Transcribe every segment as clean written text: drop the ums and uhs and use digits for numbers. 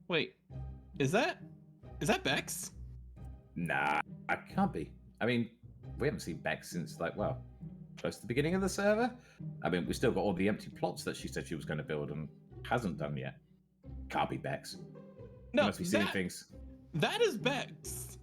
Wait, is that Bex? Nah, I can't be. I mean, we haven't seen Bex since, like, well, close to the beginning of the server. I mean, we still got all the empty plots that she said she was going to build and hasn't done yet. Can't be Bex. No, You must be seeing things. That is Bex.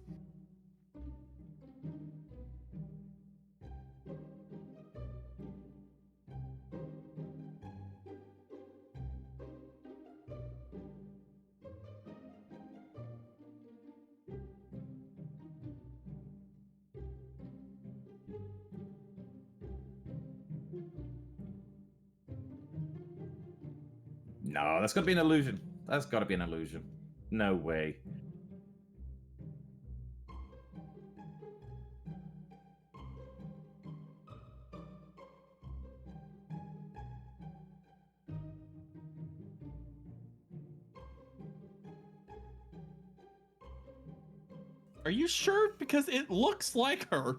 No, that's got to be an illusion. That's got to be an illusion. No way. Are you sure? Because it looks like her.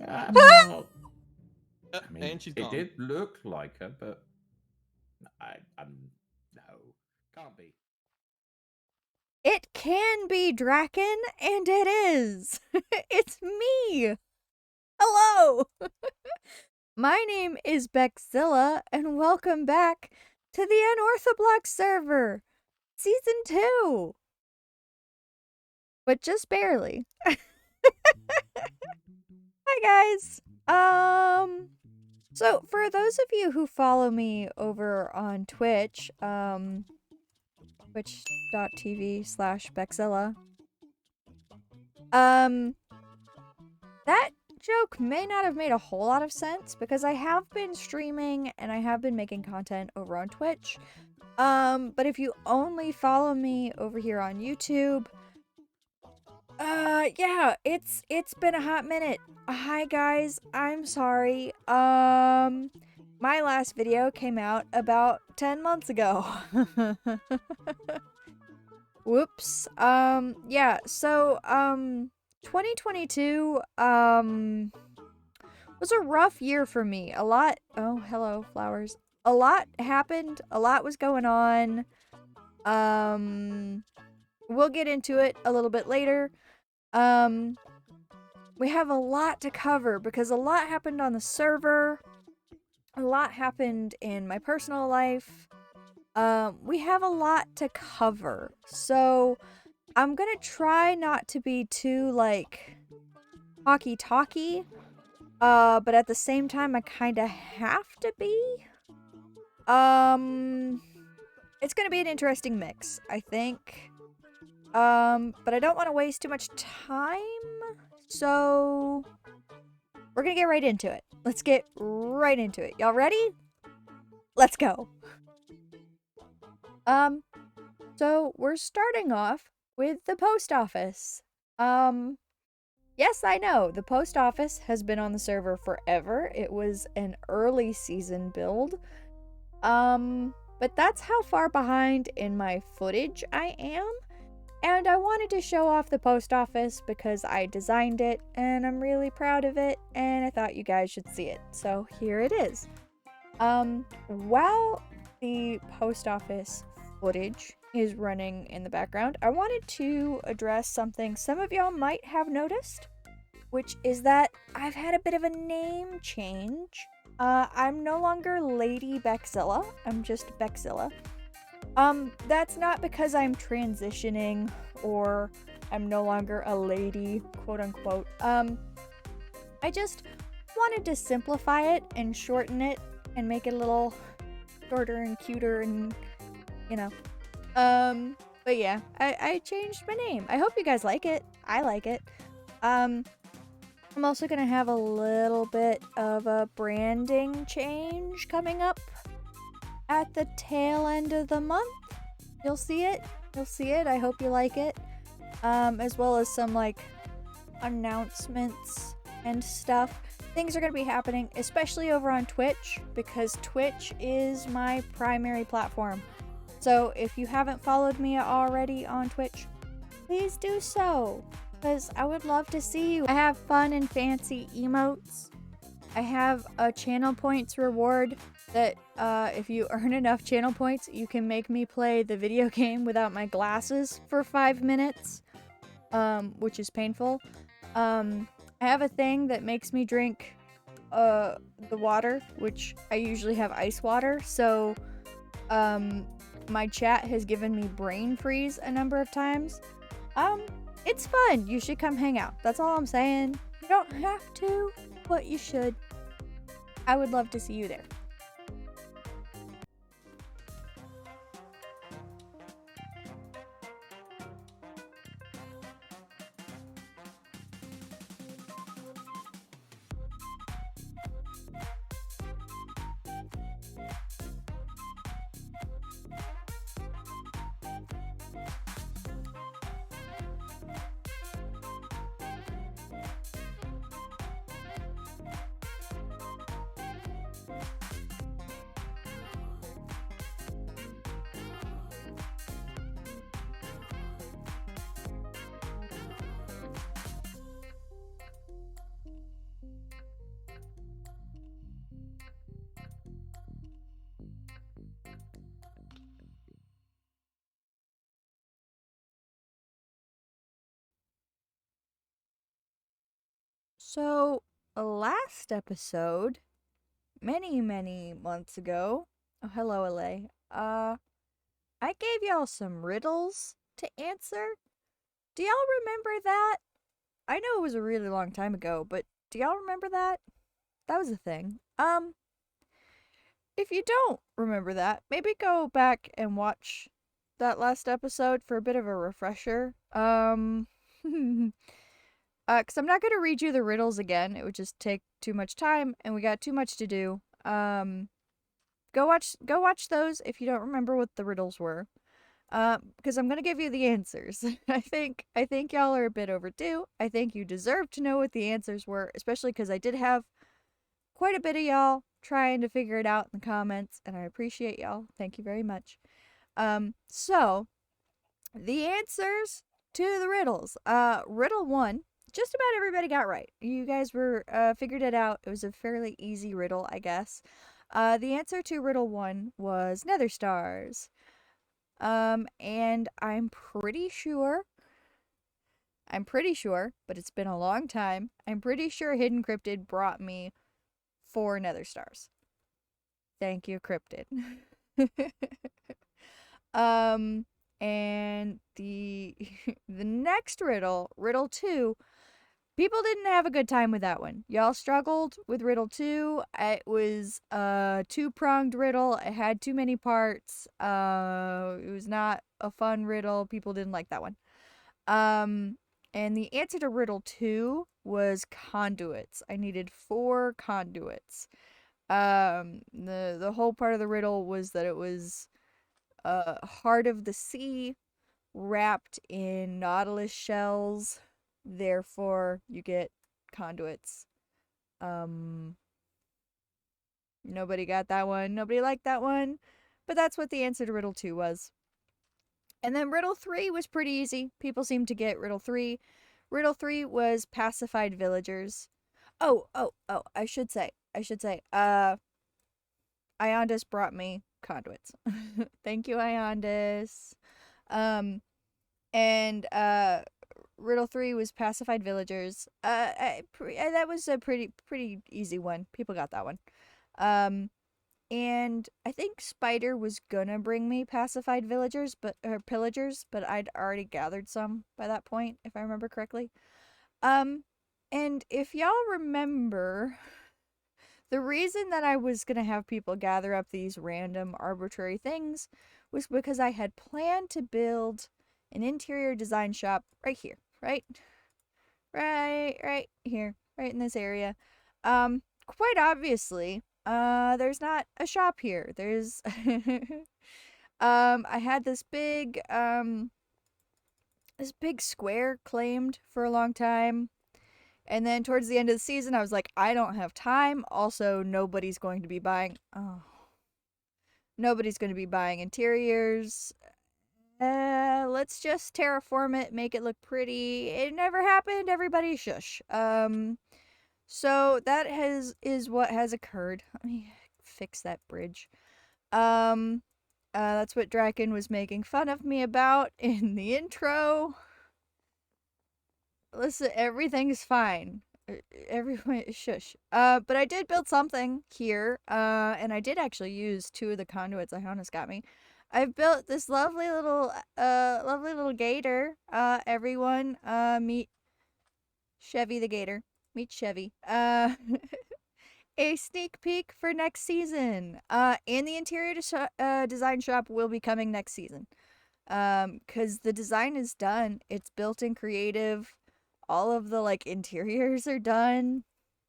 I mean, And she's gone. It did look like her, but no, can't be. It can be Draken, and it is. It's me. Hello. My name is Bekkzilla, and welcome back to the Unorthoblocks server, Season 2. But just barely. Hi, guys. So for those of you who follow me over on Twitch, twitch.tv/Bekkzilla, that joke may not have made a whole lot of sense because I have been streaming and I have been making content over on Twitch. But if you only follow me over here on YouTube, yeah, it's been a hot minute. Hi guys, I'm sorry. My last video came out about 10 months ago. Whoops. Yeah, so 2022 was a rough year for me. A lot, oh, hello, flowers. A lot happened, a lot was going on. We'll get into it a little bit later. We have a lot to cover because a lot happened on the server. A lot happened in my personal life. We have a lot to cover. So I'm gonna try not to be too, like, talky-talky. But at the same time, I kinda have to be. It's gonna be an interesting mix, I think. But I don't want to waste too much time, so we're gonna get right into it. Let's get right into it. Y'all ready? Let's go. So we're starting off with the post office. Yes, I know, the post office has been on the server forever. It was an early season build. But that's how far behind in my footage I am. And I wanted to show off the post office because I designed it and I'm really proud of it and I thought you guys should see it. So here it is. While the post office footage is running in the background, I wanted to address something some of y'all might have noticed, which is that I've had a bit of a name change. I'm no longer Lady Bekkzilla, I'm just Bekkzilla. That's not because I'm transitioning or I'm no longer a lady, quote unquote. I just wanted to simplify it and shorten it and make it a little shorter and cuter and, you know. But yeah, I changed my name. I hope you guys like it. I like it. I'm also gonna have a little bit of a branding change coming up at the tail end of the month. You'll see it. You'll see it. I hope you like it. As well as some, like, announcements and stuff. Things are going to be happening, especially over on Twitch, because Twitch is my primary platform. So if you haven't followed me already on Twitch, please do so, because I would love to see you. I have fun and fancy emotes. I have a channel points reward that if you earn enough channel points, you can make me play the video game without my glasses for 5 minutes, which is painful. I have a thing that makes me drink the water, which I usually have ice water, so my chat has given me brain freeze a number of times. It's fun. You should come hang out. That's all I'm saying. You don't have to, but you should. I would love to see you there. So, last episode, many months ago, oh hello LA, I gave y'all some riddles to answer. Do y'all remember that? I know it was a really long time ago, but do y'all remember that? That was a thing. If you don't remember that, maybe go back and watch that last episode for a bit of a refresher. Because I'm not going to read you the riddles again. It would just take too much time, and we got too much to do. Go watch those if you don't remember what the riddles were. Because I'm going to give you the answers. I think y'all are a bit overdue. I think you deserve to know what the answers were, especially because I did have quite a bit of y'all trying to figure it out in the comments, and I appreciate y'all. Thank you very much. So, the answers to the riddles. Riddle 1. Just about everybody got right. You guys were figured it out. It was a fairly easy riddle, I guess. The answer to riddle 1 was nether stars. And I'm pretty sure, but it's been a long time. I'm pretty sure HiddenCryptid brought me 4 nether stars. Thank you, Cryptid. And the next riddle, riddle 2, people didn't have a good time with that one. Y'all struggled with riddle 2. It was a 2-pronged riddle. It had too many parts. It was not a fun riddle. People didn't like that one. And the answer to riddle 2 was conduits. I needed 4 conduits. The whole part of the riddle was that it was heart of the sea wrapped in nautilus shells. Therefore, you get conduits. Nobody got that one. Nobody liked that one. But that's what the answer to riddle 2 was. And then riddle 3 was pretty easy. People seemed to get riddle 3. Riddle 3 was pacified villagers. Oh, I should say. Iondis brought me conduits. Thank you, Iondis. And riddle 3 was pacified villagers. That was a pretty easy one. People got that one. And I think Spider was gonna bring me pacified villagers, or pillagers, but I'd already gathered some by that point, if I remember correctly. And if y'all remember, the reason that I was gonna have people gather up these random arbitrary things was because I had planned to build an interior design shop right here, right here, right in this area. Quite obviously, there's not a shop here. There's, I had this big square claimed for a long time. And then towards the end of the season, I was like, I don't have time. Also, nobody's going to be buying interiors. Let's just terraform it, make it look pretty. It never happened. Everybody shush. So that is what has occurred. Let me fix that bridge. That's what Draken was making fun of me about in the intro. Listen, everything's fine. Everyone, shush. But I did build something here, and I did actually use 2 of the conduits Iondis got me. I've built this lovely little gator. Everyone, meet Chevy the gator. Meet Chevy. A sneak peek for next season. And the interior design shop will be coming next season. Cause the design is done. It's built in creative. All of the like interiors are done.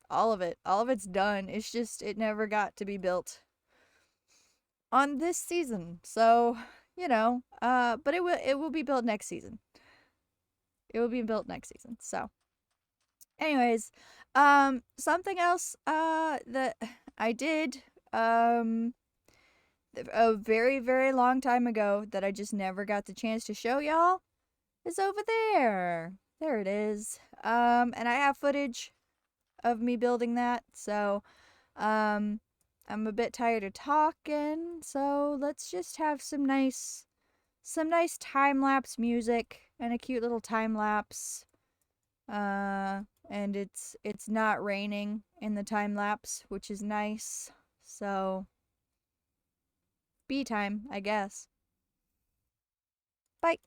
All of it's done. It's just it never got to be built on this season. So, you know, but it will be built next season. It will be built next season. So, anyways, something else that I did a very, very long time ago that I just never got the chance to show y'all is over there. There it is. And I have footage of me building that, so I'm a bit tired of talking, so let's just have some nice time-lapse music and a cute little time-lapse. And it's not raining in the time-lapse, which is nice. So bee time, I guess. Bye.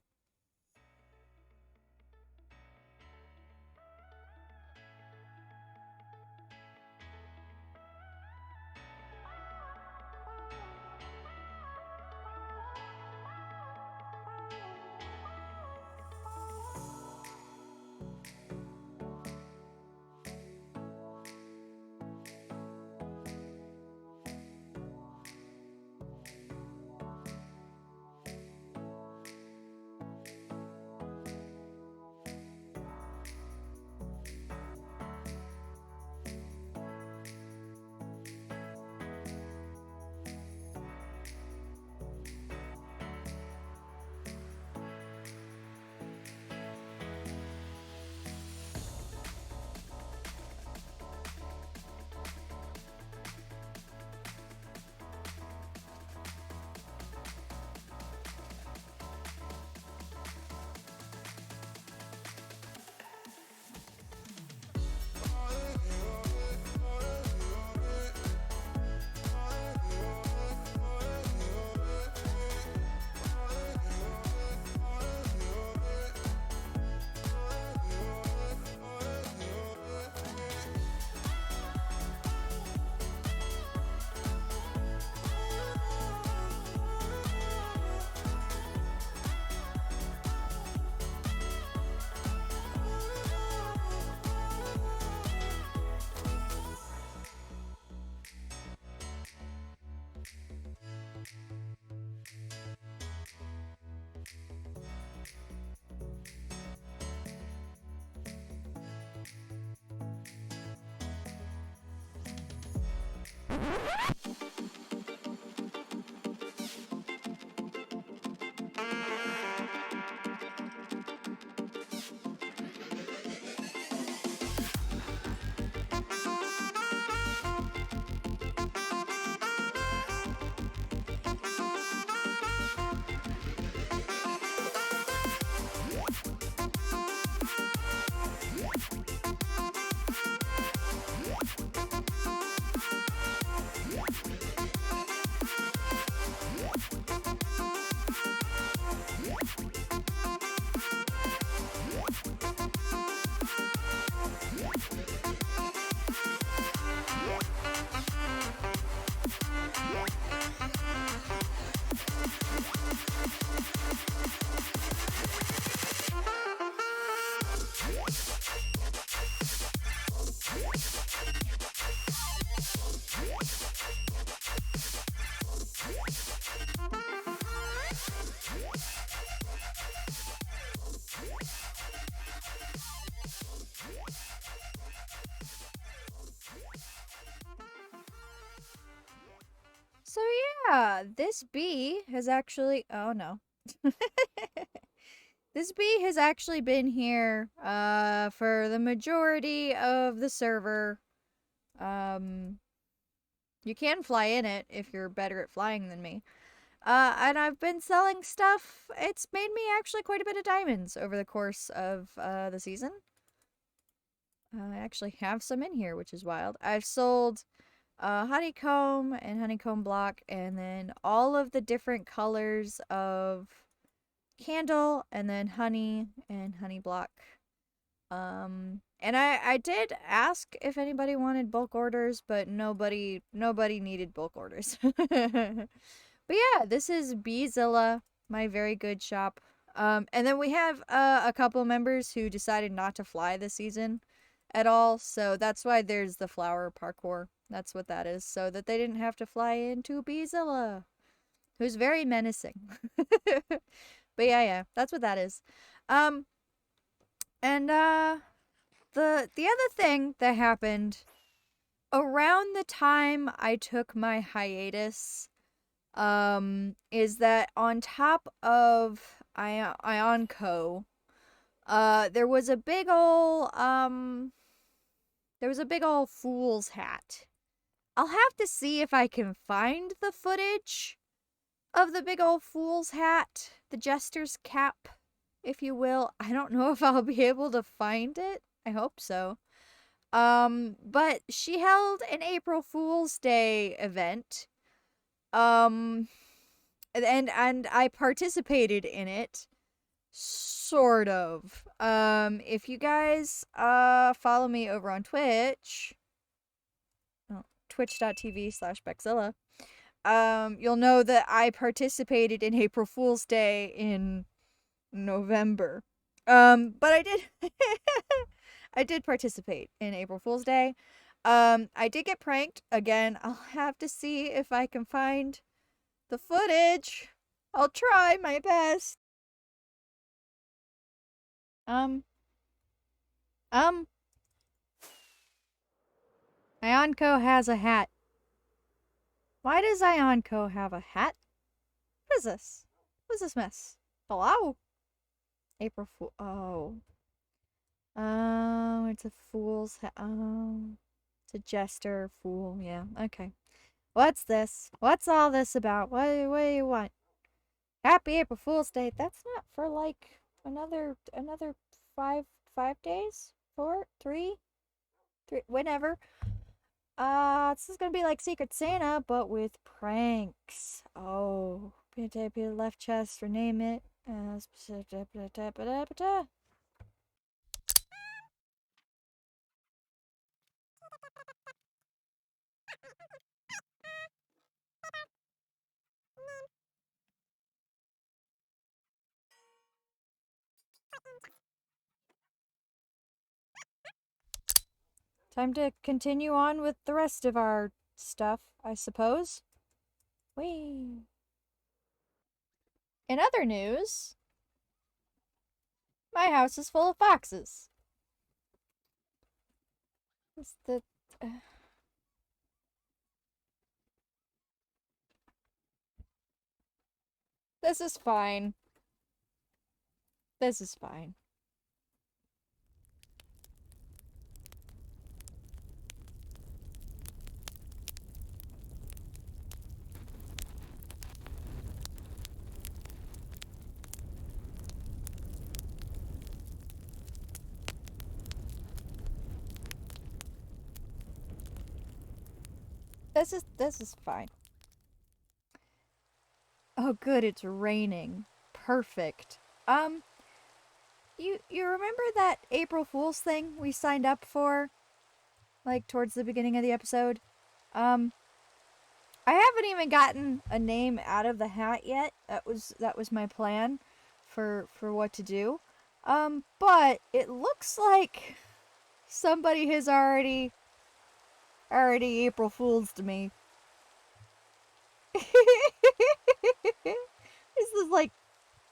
So yeah, this bee has actually, oh no. This bee has actually been here for the majority of the server. You can fly in it if you're better at flying than me. And I've been selling stuff. It's made me actually quite a bit of diamonds over the course of the season. I actually have some in here, which is wild. I've sold honeycomb and honeycomb block, and then all of the different colors of candle, and then honey and honey block. And I did ask if anybody wanted bulk orders, but nobody needed bulk orders. But yeah, this is BeeZilla, my very good shop. And then we have a couple members who decided not to fly this season at all, so that's why there's the flower parkour. That's what that is, so that they didn't have to fly into BeeZilla, who's very menacing. But yeah, that's what that is. And the other thing that happened around the time I took my hiatus, is that on top of Ionco, there was a big ol' fool's hat. I'll have to see if I can find the footage of the big old fool's hat, the jester's cap, if you will. I don't know if I'll be able to find it. I hope so. But she held an April Fool's Day event. And I participated in it. Sort of. If you guys follow me over on Twitch, twitch.tv/Bekkzilla, you'll know that I participated in April Fool's Day in November. But I did I did participate in April Fool's Day. I did get pranked. Again, I'll have to see if I can find the footage. I'll try my best. Ionco has a hat. Why does Ionco have a hat? What is this? What is this mess? Hello? April Fool. Oh. It's a fool's hat. Oh. It's a jester fool. Yeah, okay. What's this? What's all this about? What do you want? Happy April Fool's Day. That's not for like another 5 days? 4? 3? Whenever. This is gonna be like Secret Santa, but with pranks. Oh. Tap your left chest, rename it. Time to continue on with the rest of our stuff, I suppose. Whee! In other news, my house is full of foxes. This is fine. This is fine. This is fine. Oh good, it's raining. Perfect. You remember that April Fool's thing we signed up for? Like towards the beginning of the episode? I haven't even gotten a name out of the hat yet. That was my plan for what to do. But it looks like somebody has already April Fool's to me. Is this like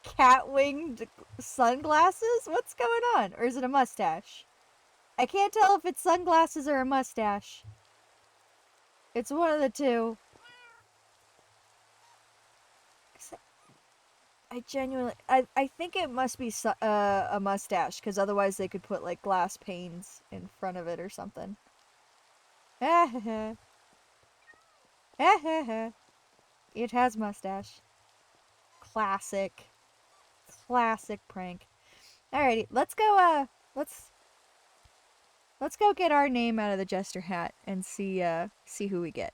cat-winged sunglasses? What's going on? Or is it a mustache? I can't tell if it's sunglasses or a mustache. It's one of the two. I think it must be a mustache, because otherwise they could put like glass panes in front of it or something. It has mustache. Classic. Classic prank. Alrighty, let's go, let's go get our name out of the jester hat and see who we get.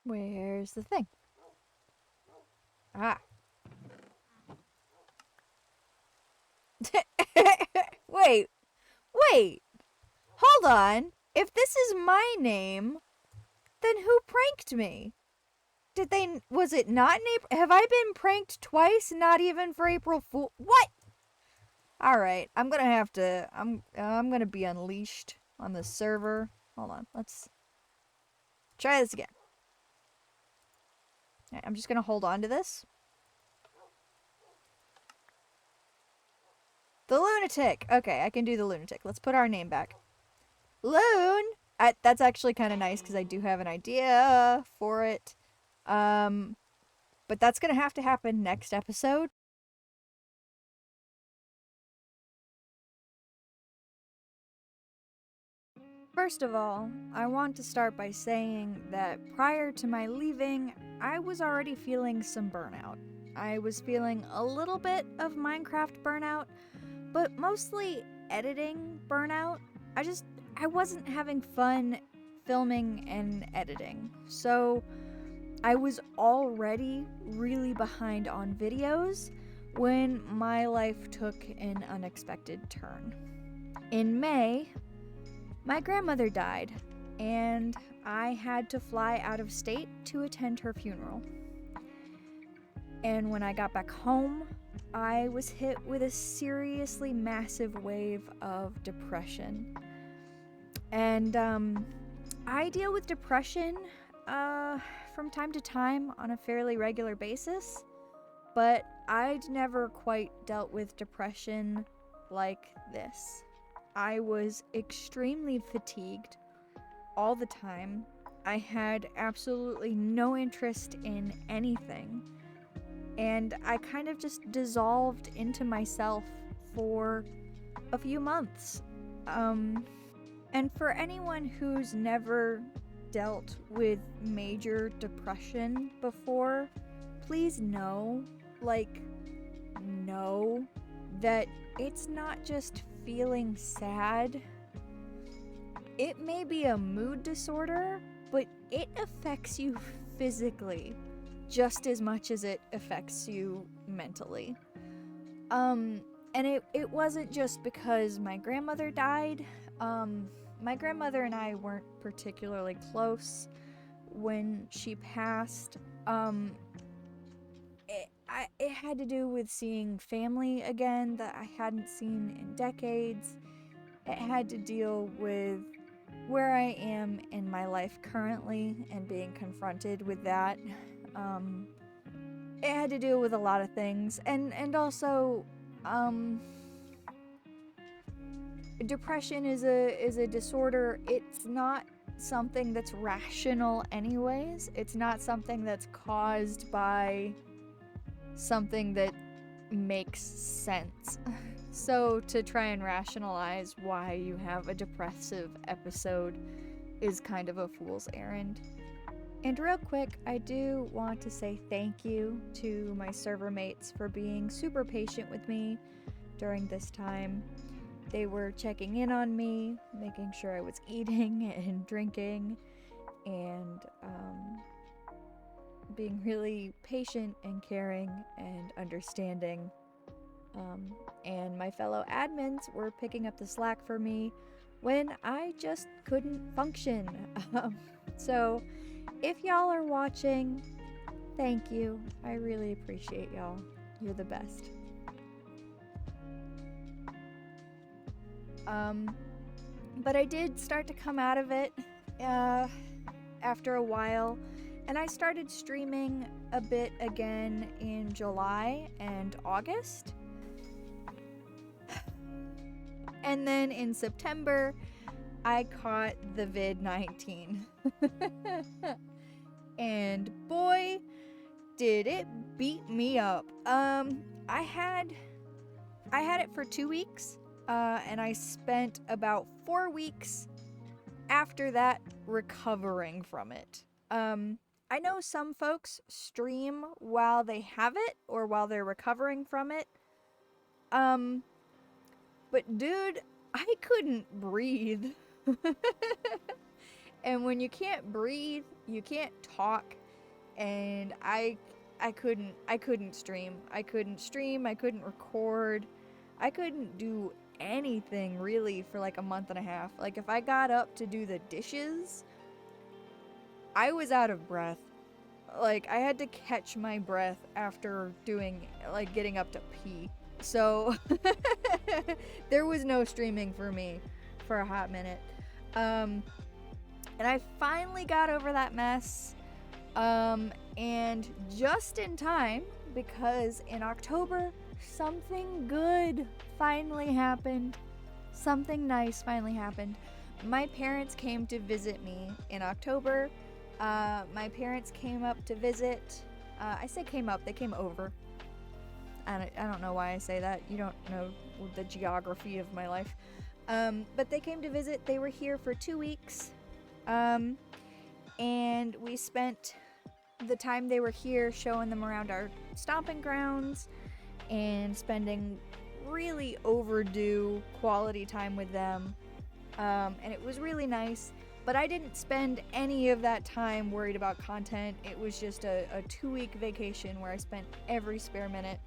Where's the thing? Ah. Wait. Hold on. If this is my name, then who pranked me? Was it not in April? Have I been pranked twice, not even for April Fool? What? Alright, I'm gonna have to, I'm gonna be unleashed on the server. Hold on, let's try this again. Right, I'm just gonna hold on to this. The lunatic! Okay, I can do the lunatic. Let's put our name back. Loon! That's actually kind of nice because I do have an idea for it. But that's gonna have to happen next episode. First of all, I want to start by saying that prior to my leaving, I was already feeling some burnout. I was feeling a little bit of Minecraft burnout, but mostly editing burnout. I wasn't having fun filming and editing. So I was already really behind on videos when my life took an unexpected turn. In May, my grandmother died, and I had to fly out of state to attend her funeral. And when I got back home, I was hit with a seriously massive wave of depression. And I deal with depression from time to time on a fairly regular basis, but I'd never quite dealt with depression like this. I was extremely fatigued all the time. I had absolutely no interest in anything. And I kind of just dissolved into myself for a few months. And for anyone who's never dealt with major depression before, please know that it's not just feeling sad. It may be a mood disorder, but it affects you physically just as much as it affects you mentally. And it wasn't just because my grandmother died. My grandmother and I weren't particularly close when she passed. It had to do with seeing family again that I hadn't seen in decades. It had to deal with where I am in my life currently and being confronted with that. It had to deal with a lot of things, and also, depression is a disorder. It's not something that's rational anyways. It's not something that's caused by something that makes sense. So to try and rationalize why you have a depressive episode is kind of a fool's errand. And real quick, I do want to say thank you to my server mates for being super patient with me during this time. They were checking in on me, making sure I was eating and drinking, and being really patient and caring and understanding. And my fellow admins were picking up the slack for me when I just couldn't function. So if y'all are watching, thank you. I really appreciate y'all. You're the best. But I did start to come out of it after a while, and I started streaming a bit again in July and August. And then in September, I caught the vid-19. and boy, did it beat me up. I had it for 2 weeks, and I spent about 4 weeks after that recovering from it. I know some folks stream while they have it or while they're recovering from it. But dude, I couldn't breathe. And when you can't breathe, you can't talk, and I couldn't stream. I couldn't record. I couldn't do anything really for like a month and a half. Like if I got up to do the dishes, I was out of breath. Like I had to catch my breath after getting up to pee. So there was no streaming for me for a hot minute. And I finally got over that mess. And just in time, because in October, something good finally happened. Something nice finally happened. My parents came to visit me in October. My parents came up to visit. I say came up, they came over. I don't know why I say that. You don't know the geography of my life. But they came to visit. They were here for 2 weeks. And we spent the time they were here showing them around our stomping grounds and spending really overdue quality time with them. And it was really nice. But I didn't spend any of that time worried about content. It was just a 2-week vacation where I spent every spare minute,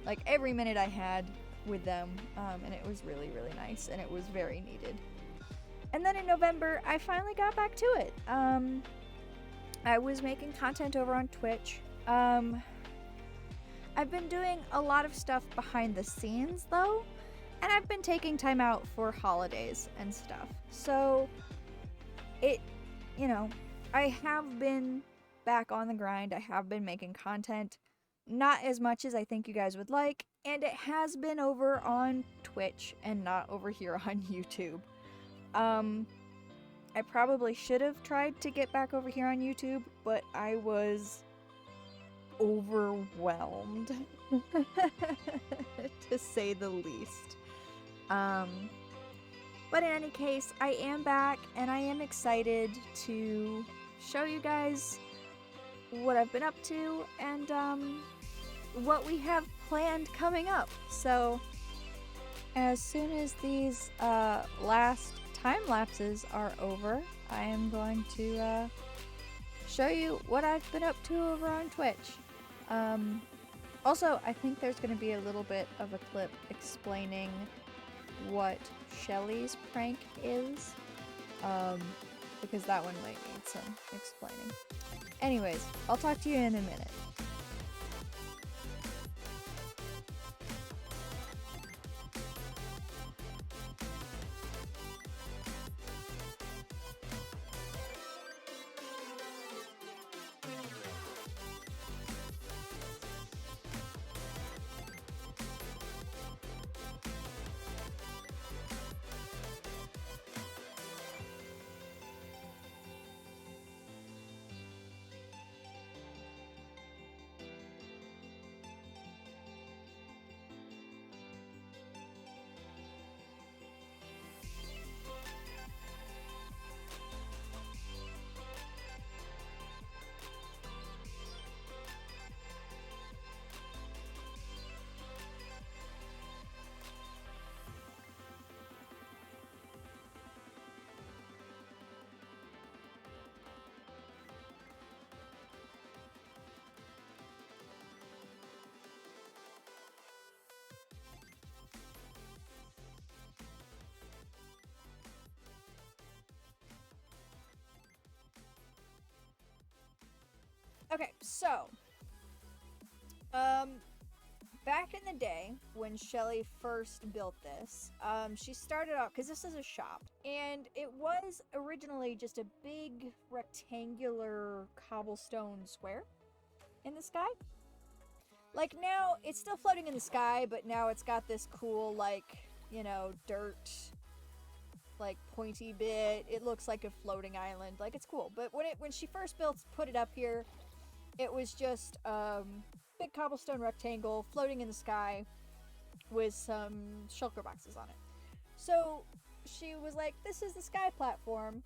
like every minute I had with them. And it was really, really nice, and it was very needed. And then in November, I finally got back to it. I was making content over on Twitch. I've been doing a lot of stuff behind the scenes though, and I've been taking time out for holidays and stuff. So I have been back on the grind. I have been making content, not as much as I think you guys would like, and it has been over on Twitch and not over here on YouTube. I probably should have tried to get back over here on YouTube, but I was overwhelmed, to say the least. But in any case, I am back, and I am excited to show you guys what I've been up to and what we have planned coming up. So as soon as these last time lapses are over, I am going to show you what I've been up to over on Twitch. Also, I think there's going to be a little bit of a clip explaining what Shelly's prank is, because that one might need some explaining. Anyways, I'll talk to you in a minute. Okay, so, back in the day when Shelly first built this, she started out, because this is a shop, and it was originally just a big rectangular cobblestone square in the sky. Like now, it's still floating in the sky, but now it's got this cool, like, dirt like pointy bit. It looks like a floating island. Like, it's cool. But when she first put it up here, it was just big cobblestone rectangle floating in the sky with some shulker boxes on it. So she was like, this is the sky platform,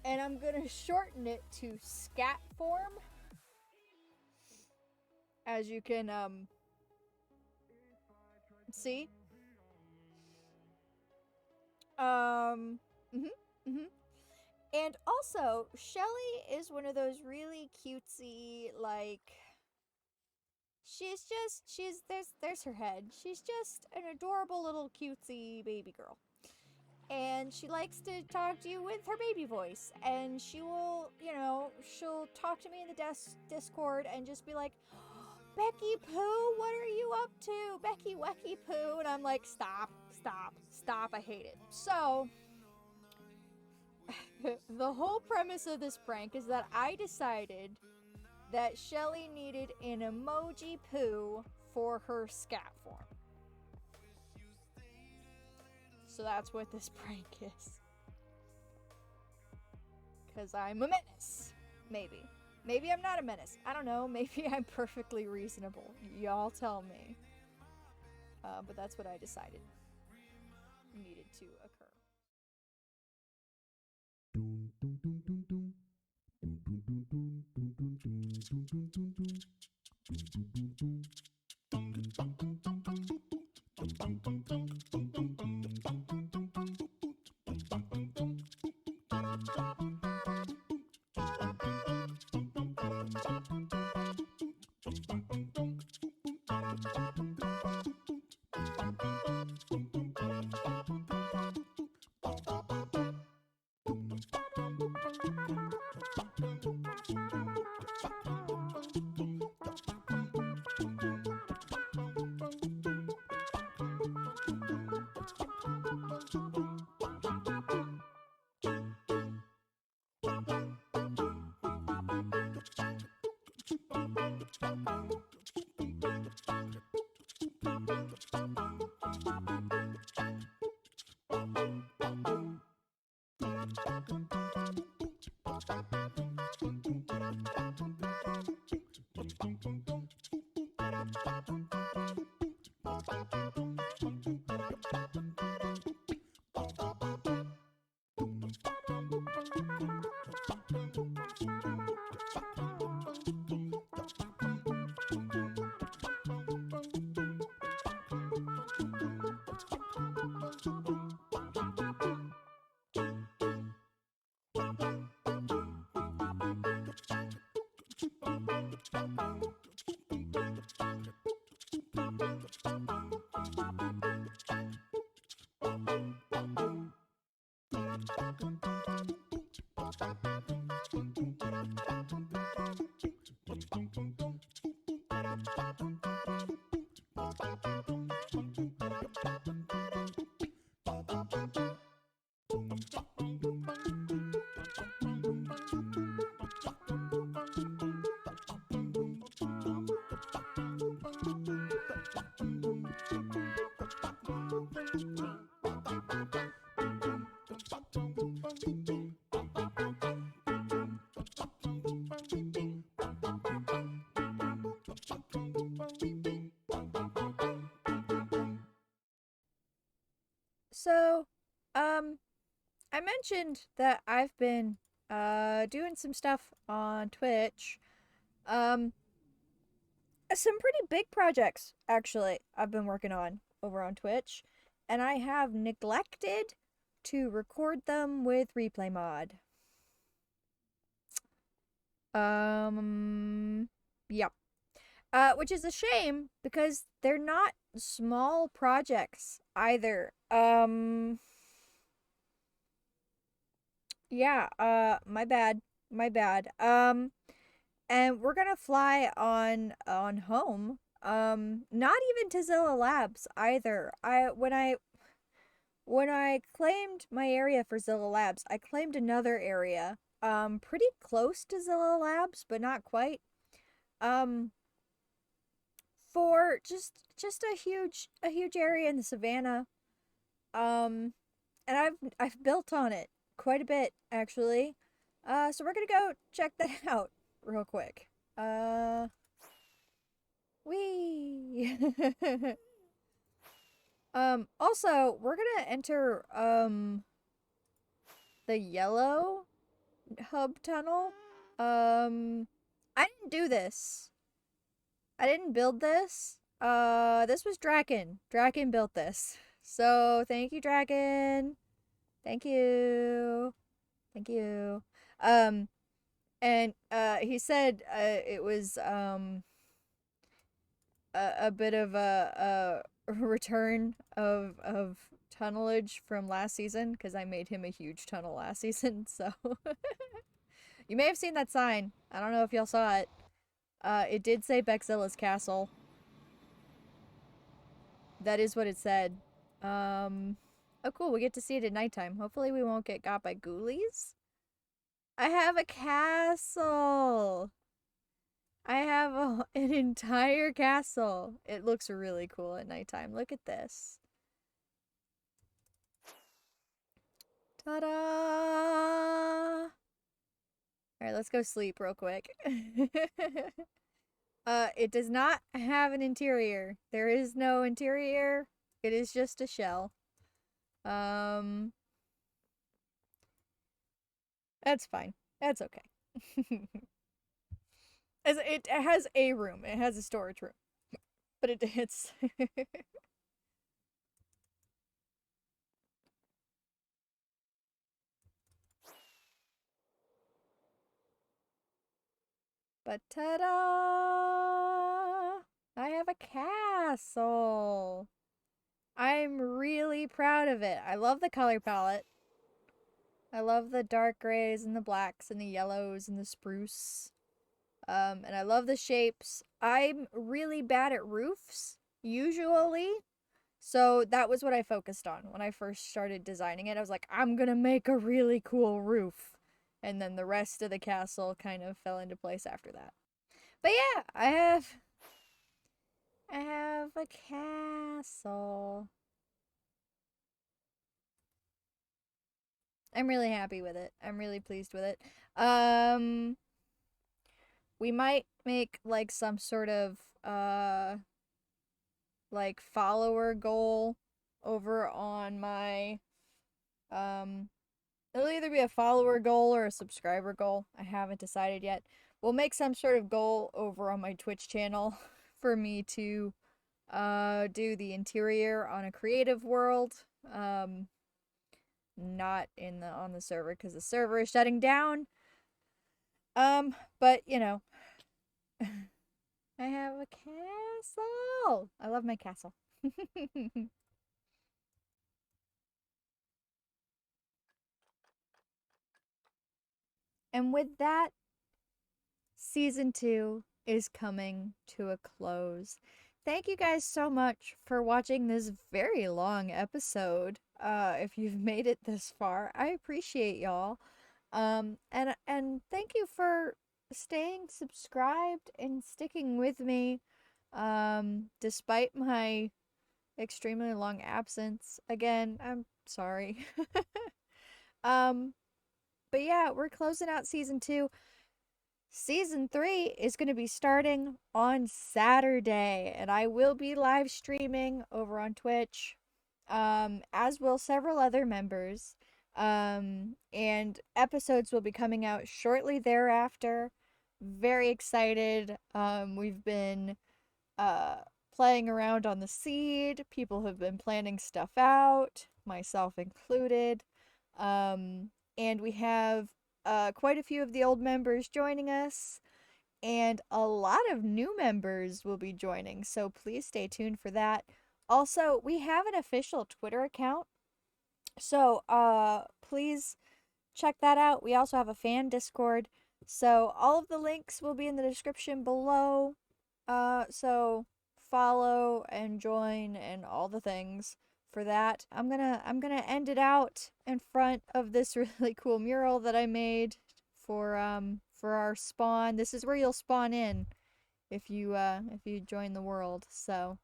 and I'm gonna shorten it to scat form. As you can see. And also, Shelly is one of those really cutesy, like, there's her head. She's just an adorable little cutesy baby girl. And she likes to talk to you with her baby voice. And she will, she'll talk to me in the Discord and just be like, Becky Poo, what are you up to? Becky Wecky Poo. And I'm like, stop, I hate it. So, the whole premise of this prank is that I decided that Shelly needed an emoji poo for her scat form. So that's what this prank is. Because I'm a menace. Maybe. Maybe I'm not a menace. I don't know. Maybe I'm perfectly reasonable. Y'all tell me. But that's what I decided needed to occur. So, I mentioned that I've been, doing some stuff on Twitch. Some pretty big projects, actually, I've been working on over on Twitch. And I have neglected to record them with replay mod. Yep. Which is a shame, because they're not small projects either. Yeah, my bad. And we're gonna fly on home. Not even to Zilla Labs either. When I claimed my area for Zilla Labs, I claimed another area, pretty close to Zilla Labs, but not quite. For just a huge area in the savannah. And and I've built on it quite a bit actually. So we're gonna go check that out real quick. Wee. Also, we're gonna enter the yellow hub tunnel. I didn't do this. I didn't build this. This was Draken. Draken built this. So, thank you, Draken. Thank you. Thank you. And he said it was a bit of a return of tunnelage from last season, because I made him a huge tunnel last season, so you may have seen that sign. I don't know if y'all saw it. It did say Bekkzilla's castle. That is what it said. Oh cool, we get to see it at nighttime. Hopefully we won't get got by ghoulies. I have a castle! I have an entire castle. It looks really cool at nighttime. Look at this. Ta-da! Alright, let's go sleep real quick. It does not have an interior. There is no interior. It is just a shell. That's fine. That's okay. It has a room. It has a storage room. But it's... But ta-da! I have a castle. I'm really proud of it. I love the color palette. I love the dark grays and the blacks and the yellows and the spruce. And I love the shapes. I'm really bad at roofs, usually. So that was what I focused on when I first started designing it. I was like, I'm gonna make a really cool roof. And then the rest of the castle kind of fell into place after that. But yeah, I have a castle. I'm really happy with it. I'm really pleased with it. We might make like some sort of like follower goal over on my it'll either be a follower goal or a subscriber goal. I haven't decided yet. We'll make some sort of goal over on my Twitch channel for me to do the interior on a creative world. Not on the server because the server is shutting down. But you know, I have a castle. I love my castle. And with that, Season 2 is coming to a close. Thank you guys so much for watching this very long episode. If you've made it this far, I appreciate y'all. And thank you for staying subscribed and sticking with me, despite my extremely long absence. Again, I'm sorry. But yeah, we're closing out Season 2. Season 3 is going to be starting on Saturday, and I will be live streaming over on Twitch, as will several other members, and episodes will be coming out shortly thereafter. Very excited. We've been playing around on the seed. People have been planning stuff out, myself included, and we have quite a few of the old members joining us, and a lot of new members will be joining, so please stay tuned for that. Also, we have an official Twitter account, so please check that out. We also have a fan Discord, so all of the links will be in the description below. So follow and join and all the things for that. I'm gonna end it out in front of this really cool mural that I made for our spawn. This is where you'll spawn in if you join the world. So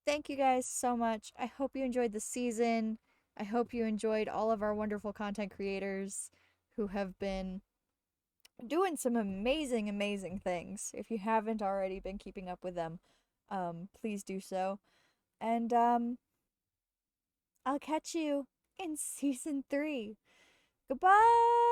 thank you guys so much. I hope you enjoyed the season. I hope you enjoyed all of our wonderful content creators who have been doing some amazing, amazing things. If you haven't already been keeping up with them, please do so. And I'll catch you in season 3. Goodbye!